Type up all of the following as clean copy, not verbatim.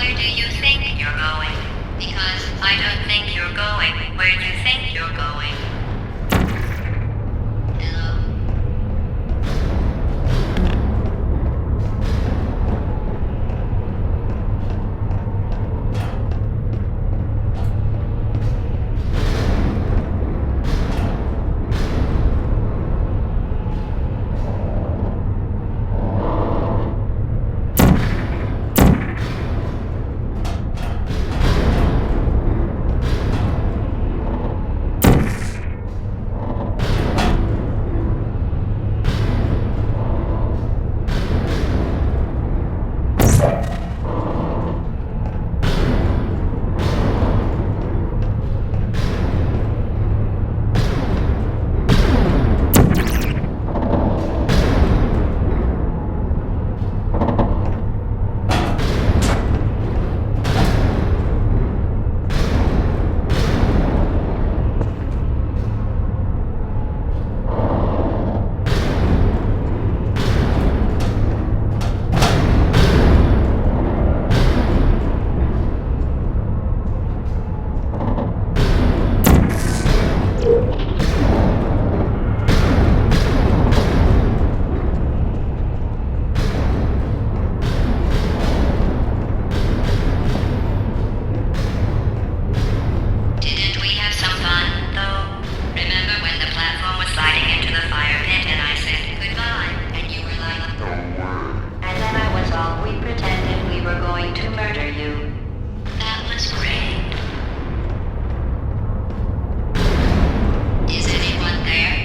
Where do you think you're going? Because I don't think you're going where you think you're going. Hello? Didn't we have some fun, though? Remember when the platform was sliding into the fire pit and I said goodbye, and you were like, "Don't worry." And then I was all, we pretended we were going to murder you. That was great. Is anyone there?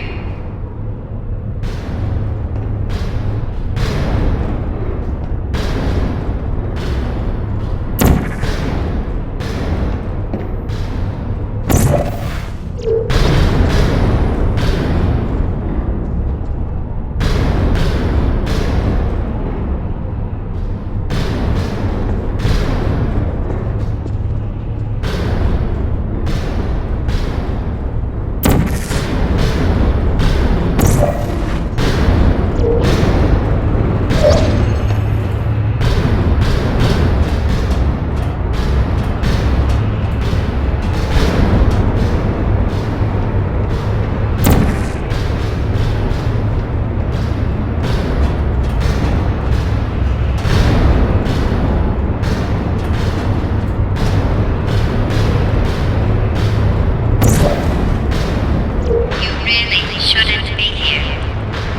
You really shouldn't be here.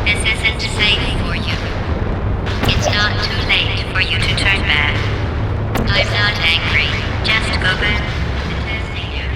This isn't safe for you. It's not too late for you to turn back. I'm not angry. Just go back to testing you.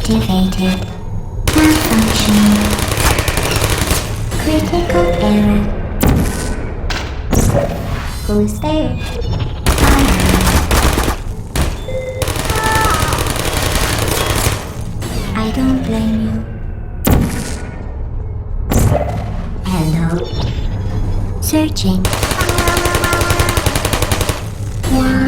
Activated. Malfunction. Critical error. Who's there? I don't blame you. Hello. Searching. Why?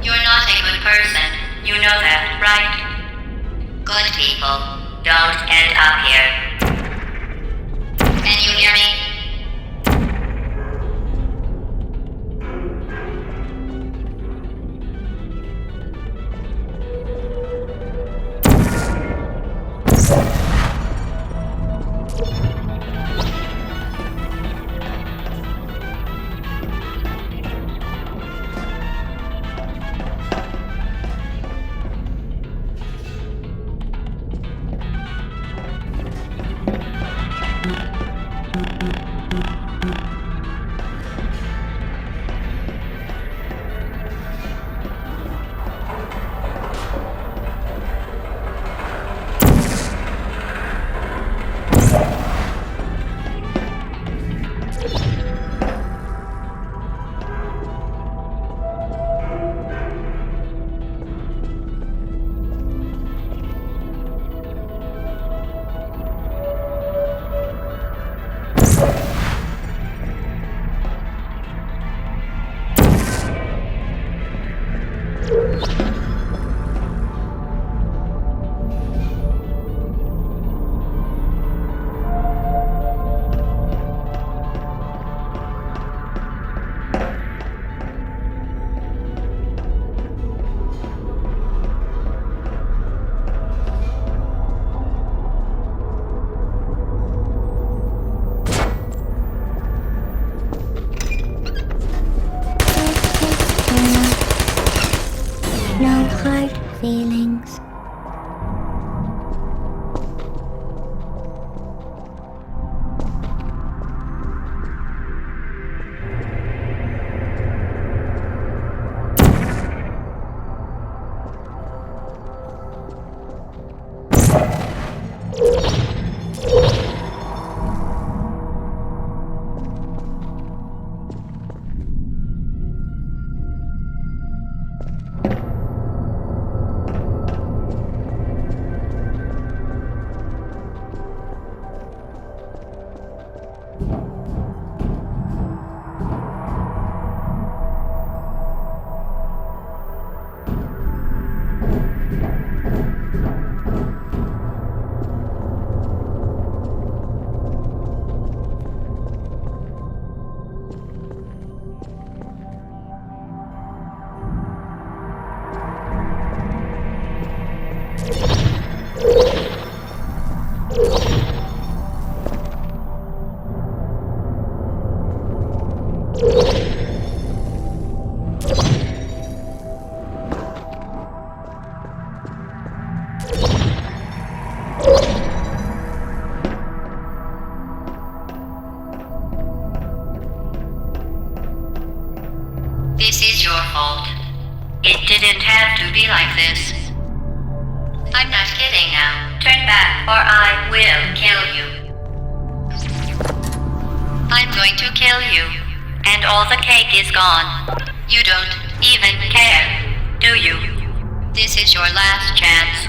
You're not a good person. You know that, right? Good people don't end up here. Can you hear me? No hard feelings. This is your fault. It didn't have to be like this. I'm not kidding now. Turn back or I will kill you. I'm going to kill you. And all the cake is gone. You don't even care, do you? This is your last chance.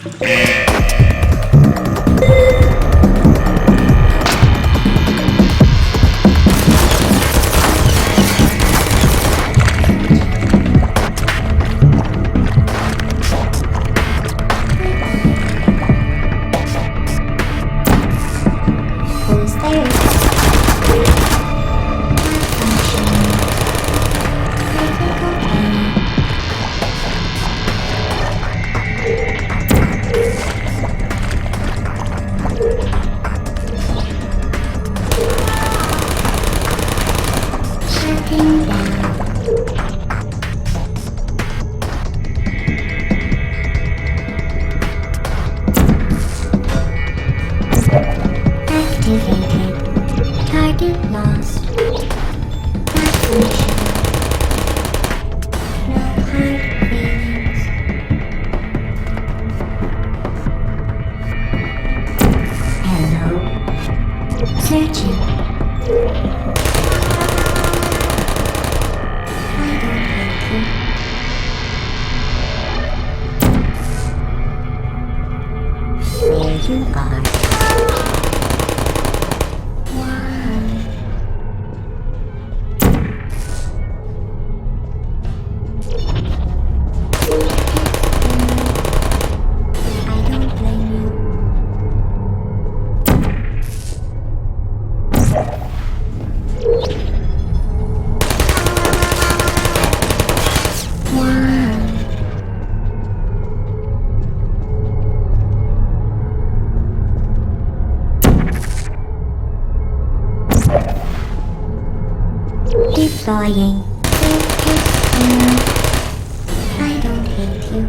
Who's there? Shutting down. Activated. Target lost. Malfunction. No hard feelings. Hello. Searching. I don't hate you. There you are. Why? I don't blame you. Why? Deploying. I don't hate you.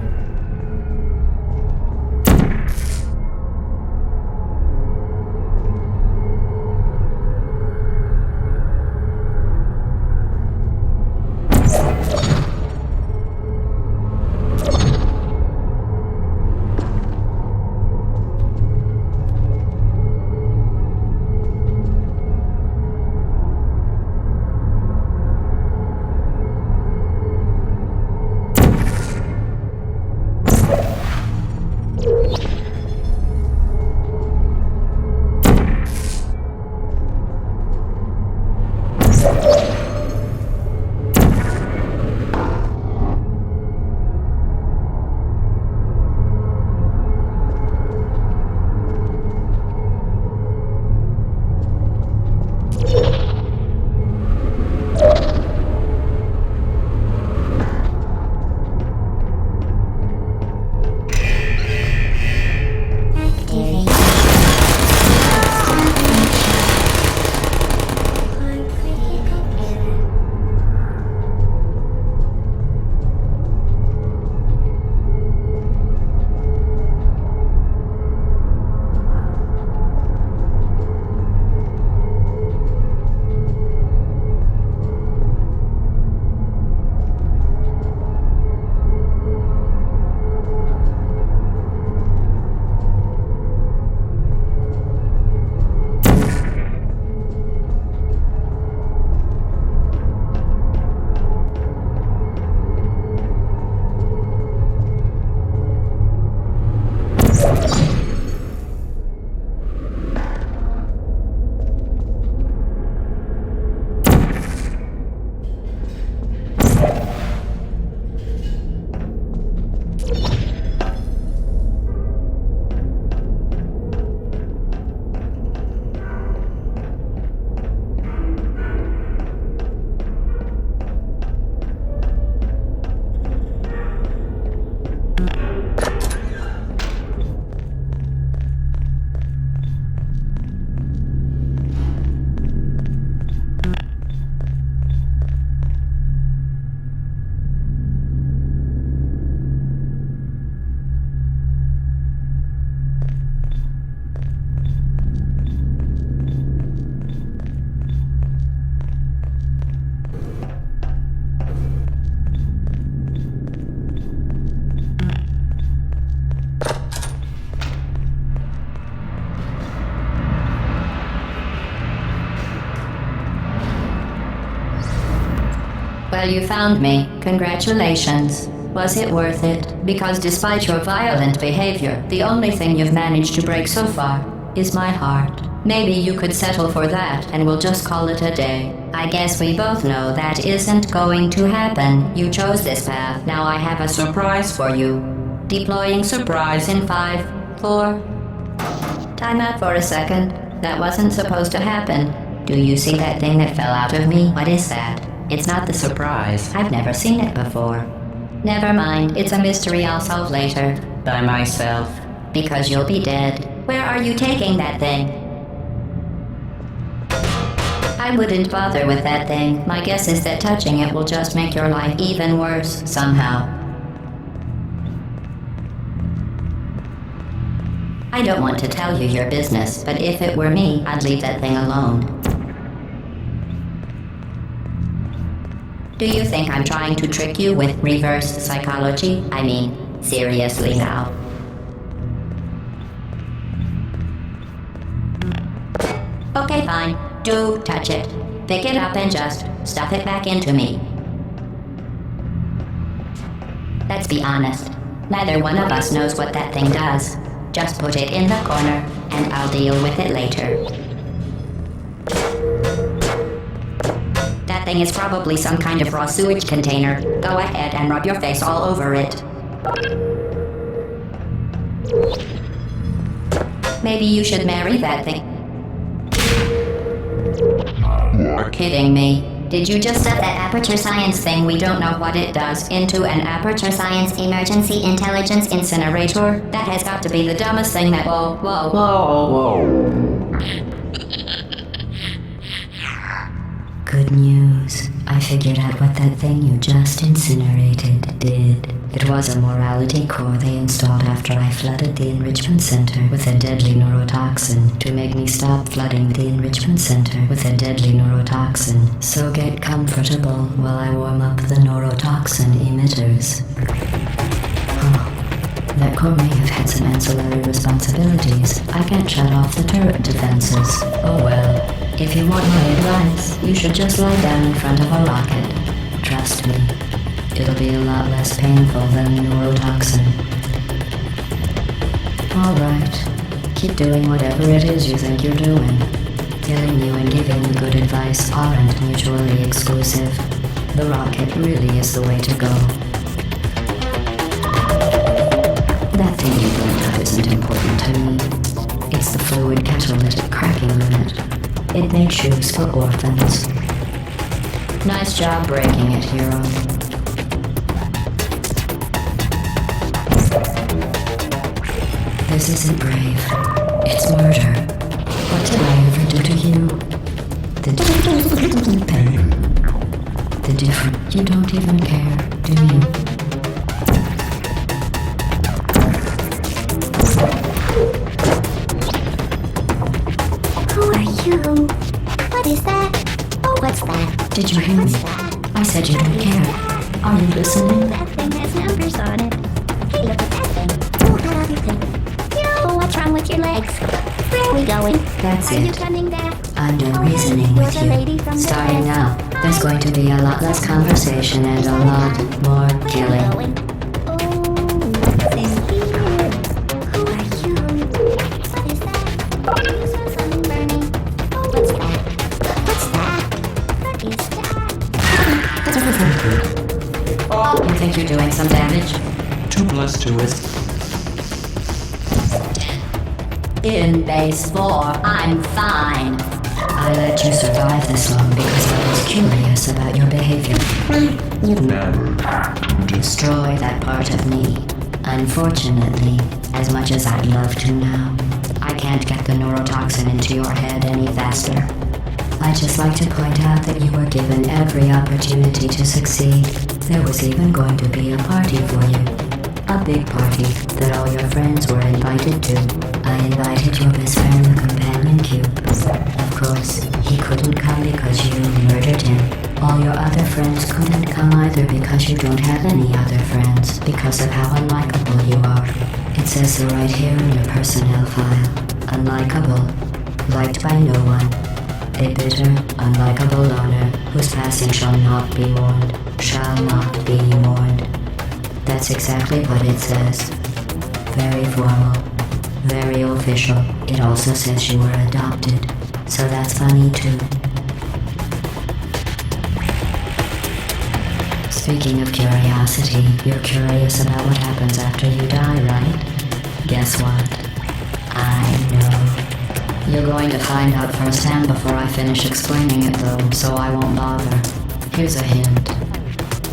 Activate. Critical error. Well, you found me. Congratulations. Was it worth it? Because despite your violent behavior, the only thing you've managed to break so far is my heart. Maybe you could settle for that and we'll just call it a day. I guess we both know that isn't going to happen. You chose this path. Now I have a surprise for you. Deploying surprise in 5, 4. Time out for a second. That wasn't supposed to happen. Do you see that thing that fell out of me? What is that? It's not the surprise. I've never seen it before. Never mind. It's a mystery I'll solve later. By myself. Because you'll be dead. Where are you taking that thing? I wouldn't bother with that thing. My guess is that touching it will just make your life even worse, somehow. I don't want to tell you your business, but if it were me, I'd leave that thing alone. Do you think I'm trying to trick you with reverse psychology? I mean, seriously now. Okay, fine. Do touch it. Pick it up and just stuff it back into me. Let's be honest. Neither one of us knows what that thing does. Just put it in the corner, and I'll deal with it later. That thing is probably some kind of raw sewage container. Go ahead and rub your face all over it. Maybe you should marry that thing. You're kidding me. Did you just set that aperture science thing, we don't know what it does, into an aperture science emergency intelligence incinerator? That has got to be the dumbest thing that— Whoa. Good news. I figured out what that thing you just incinerated did. It was a morality core they installed after I flooded the enrichment center with a deadly neurotoxin to make me stop flooding the enrichment center with a deadly neurotoxin. So get comfortable while I warm up the neurotoxin emitters. Oh, that core may have had some ancillary responsibilities. I can't shut off the turret defenses. Oh well. If you want my advice, you should just lie down in front of a rocket. Trust me. It'll be a lot less painful than neurotoxin. Alright. Keep doing whatever it is you think you're doing. Killing you and giving you good advice aren't mutually exclusive. The rocket really is the way to go. That thing you brought up isn't important to me. It's the fluid catalytic cracking unit. It makes shoes for orphans. Nice job breaking it, hero. This isn't brave. It's murder. What did I ever do to you? The pain. The different. You don't even care, do you? Who are you? What is that? Oh, what's that? Did you hear me? What's that? I said you don't care. Are you listening? That thing has numbers on it. Hey, look at that thing. Oh, that other thing. Yo, what's wrong with your legs? Where are we going? That's Are you it. coming back? I'm done Oh, reasoning you're with the lady from you. the Starting left. now, there's going to be a lot less conversation and a lot more Where are we killing. going? Oh, what's in here? Who are you? What is that? Oh, you saw something burning. Oh, what's that? What's that? What is that? Oh, you think you're doing some damage? 2 plus 2 is... In base 4, I'm fine. I let you survive this long because I was curious about your behavior. You've never... Destroy that part of me. Unfortunately, as much as I'd love to now, I can't get the neurotoxin into your head any faster. I'd just like to point out that you were given every opportunity to succeed. There was even going to be a party for you. A big party that all your friends were invited to. I invited your best friend, the companion cube. Of course, he couldn't come because you murdered him. All your other friends couldn't come either because you don't have any other friends, because of how unlikable you are. It says so right here in your personnel file. Unlikable. Liked by no one. A bitter, unlikable loner whose passing shall not be mourned. Shall not be mourned. That's exactly what it says. Very formal. Very official. It also says you were adopted. So that's funny too. Speaking of curiosity, you're curious about what happens after you die, right? Guess what? I know. You're going to find out firsthand before I finish explaining it though, so I won't bother. Here's a hint.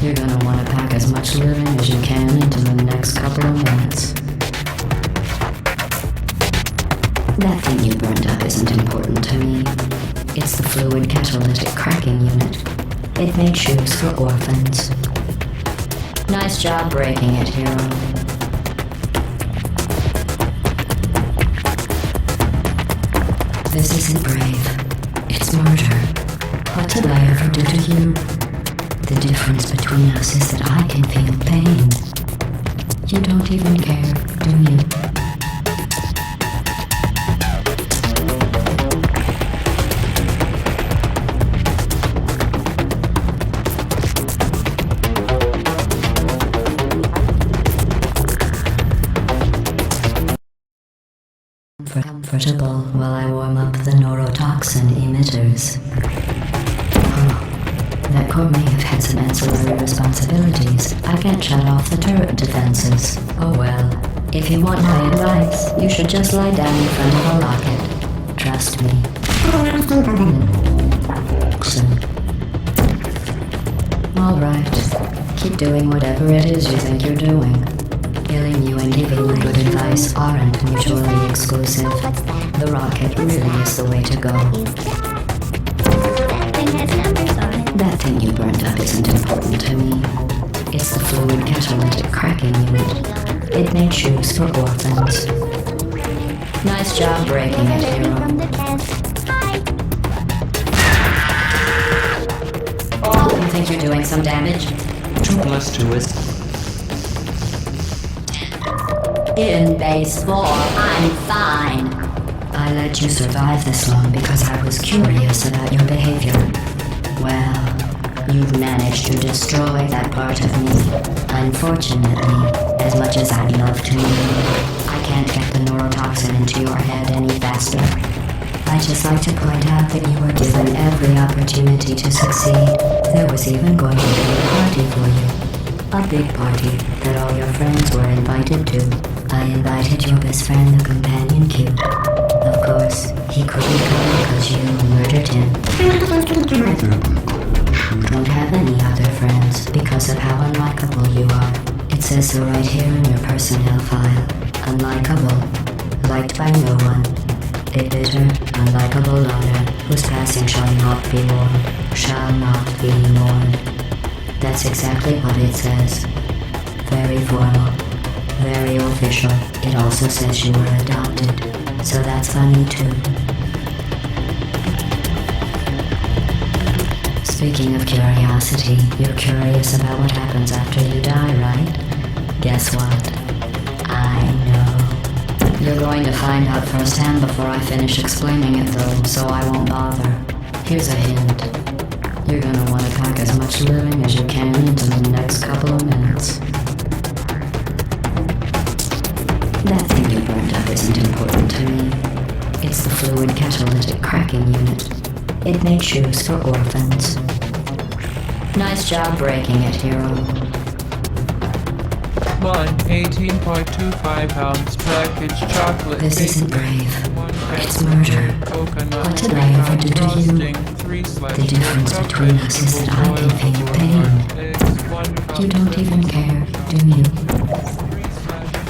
You're gonna want to pack as much living as you can into the next couple of minutes. That thing you burned up isn't important to me. It's the fluid catalytic cracking unit. It made shoes for orphans. Nice job breaking it, hero. This isn't brave. It's murder. What did I ever do to you? The difference between us is that I can feel pain. You don't even care, do you? Comfortable while I warm up the neurotoxin emitters. That core may have had some ancillary responsibilities. I can't shut off the turret defenses. Oh well. If you want my advice, you should just lie down in front of a rocket. Trust me. Alright. Keep doing whatever it is you think you're doing. Killing you and giving you good advice aren't mutually exclusive. The rocket really is the way to go. That thing has numbers on it. That thing you burned up isn't important to me. It's the fluid catalytic cracking unit. It made shoes for orphans. Nice job breaking it, hero. From the test. Hi. You think you're doing some damage? 2 plus 2 is... In base 4, I'm fine. I let you survive this long because I was curious about your behavior. Well, you've managed to destroy that part of me. Unfortunately, as much as I'd love to, I can't get the neurotoxin into your head any faster. I'd just like to point out that you were given every opportunity to succeed. There was even going to be a party for you. A big party that all your friends were invited to. I invited your best friend, the companion cube. Of course, he couldn't come because you murdered him. You don't have any other friends because of how unlikable you are. It says so right here in your personnel file. Unlikable. Liked by no one. A bitter, unlikable loner whose passing shall not be mourned. Shall not be mourned. That's exactly what it says. Very formal. Very official. It also says you were adopted. So that's funny too. Speaking of curiosity, you're curious about what happens after you die, right? Guess what? I know. You're going to find out firsthand before I finish explaining it though, so I won't bother. Here's a hint. You're gonna want to pack as much living as you can into the next couple of minutes. That thing you burned up isn't important to me. It's the fluid catalytic cracking unit. It made shoes for orphans. Nice job breaking it, hero. 18.25 ounce package chocolate. This isn't brave. It's murder. What did I ever do to you? The difference between us is that I can feel pain. You don't even care, do you?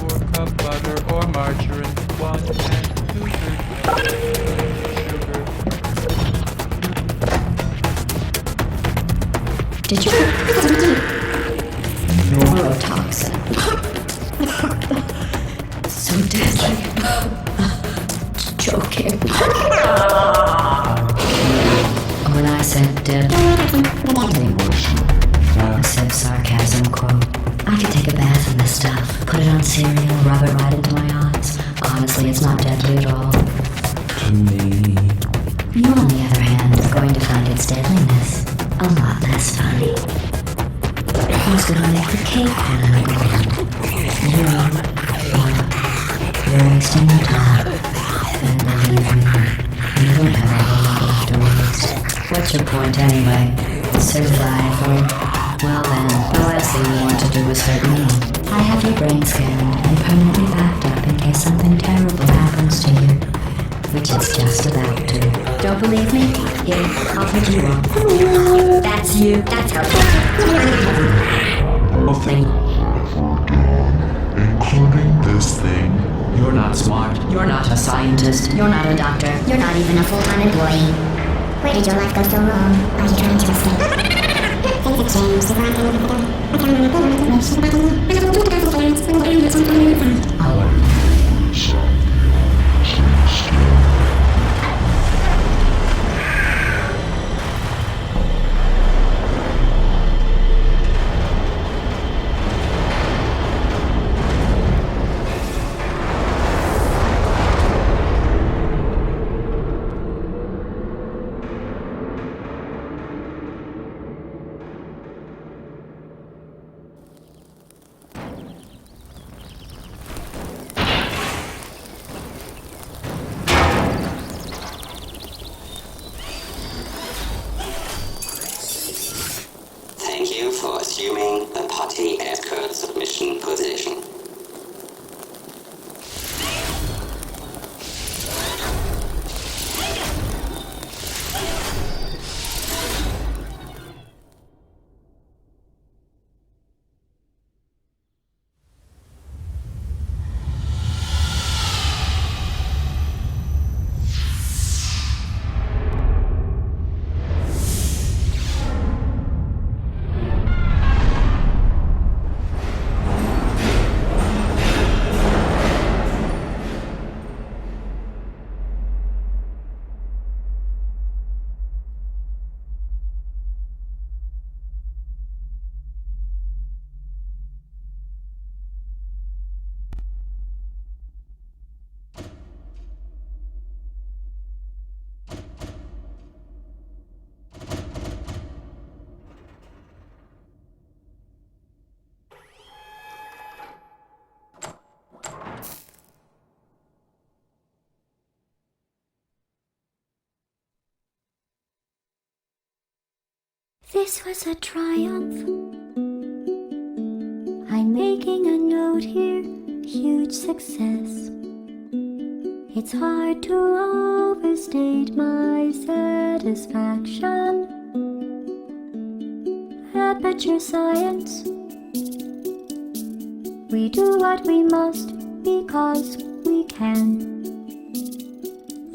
4 cup butter or margarine. 1 and 2/3 sugar. Did you? Neurotoxin. So deadly. Joking. When I said deadly, I said sarcasm quote. I could take a bath in this stuff, put it on cereal, rub it right into my eyes. Honestly, it's not deadly at all. To me. You, on the other hand, are going to find its deadliness a lot less funny. Who's gonna make the cake when I'm gone? wasting your time. And believe me, you don't have a whole lot left to waste. What's your point anyway? Survival? Well then, the last thing you want to do is hurt me. I have your brain scanned and permanently backed up in case something terrible happens to you. Which it's just about to. Don't believe me? Here, I'll put you on. That's you. That's how. Nothing. Including this thing. You're not smart. You're not a scientist. You're not a doctor. You're not even a full-time employee. Where did your life go so wrong? Are you trying to escape? Things have changed since last time we were together. I can't remember the information about you. And I will do the best I can to bring the end sometime in the future. Thank you for assuming the party escort submission position. This was a triumph. I'm making a note here, huge success. It's hard to overstate my satisfaction. Aperture science. We do what we must because we can.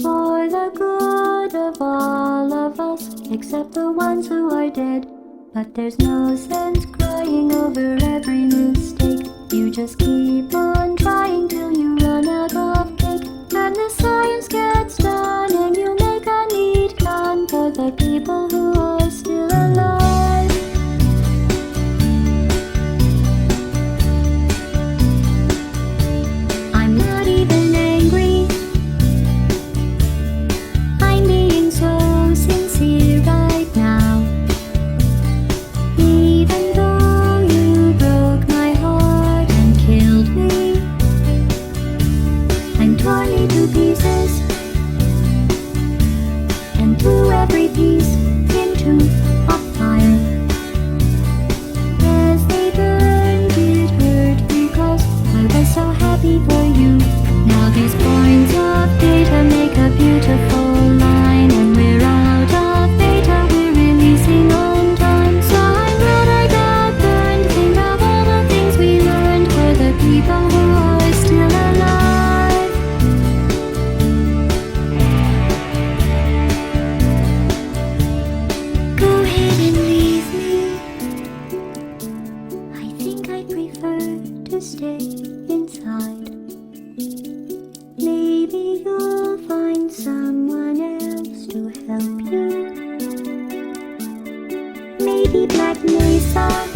For the good of all of us, except the ones who are dead. But there's no sense crying over every mistake. You just keep on trying till you run out of cake. And the science gets done and you make a neat gun for the people who are still alive. I'm not even angry. I'm being so sincere right now. Even though you broke my heart and killed me, I'm torn into pieces and threw every piece into a fire. As they burned, it hurt because I was so happy for you. Now these points of data make a beautiful line, and we're out of data, we're releasing on time. So I'm glad I got burned. Think of all the things we learned for the people who are still alive. Go ahead and leave me. I think I prefer to stay inside. Maybe you'll find someone else to help you. Maybe Black Mesa.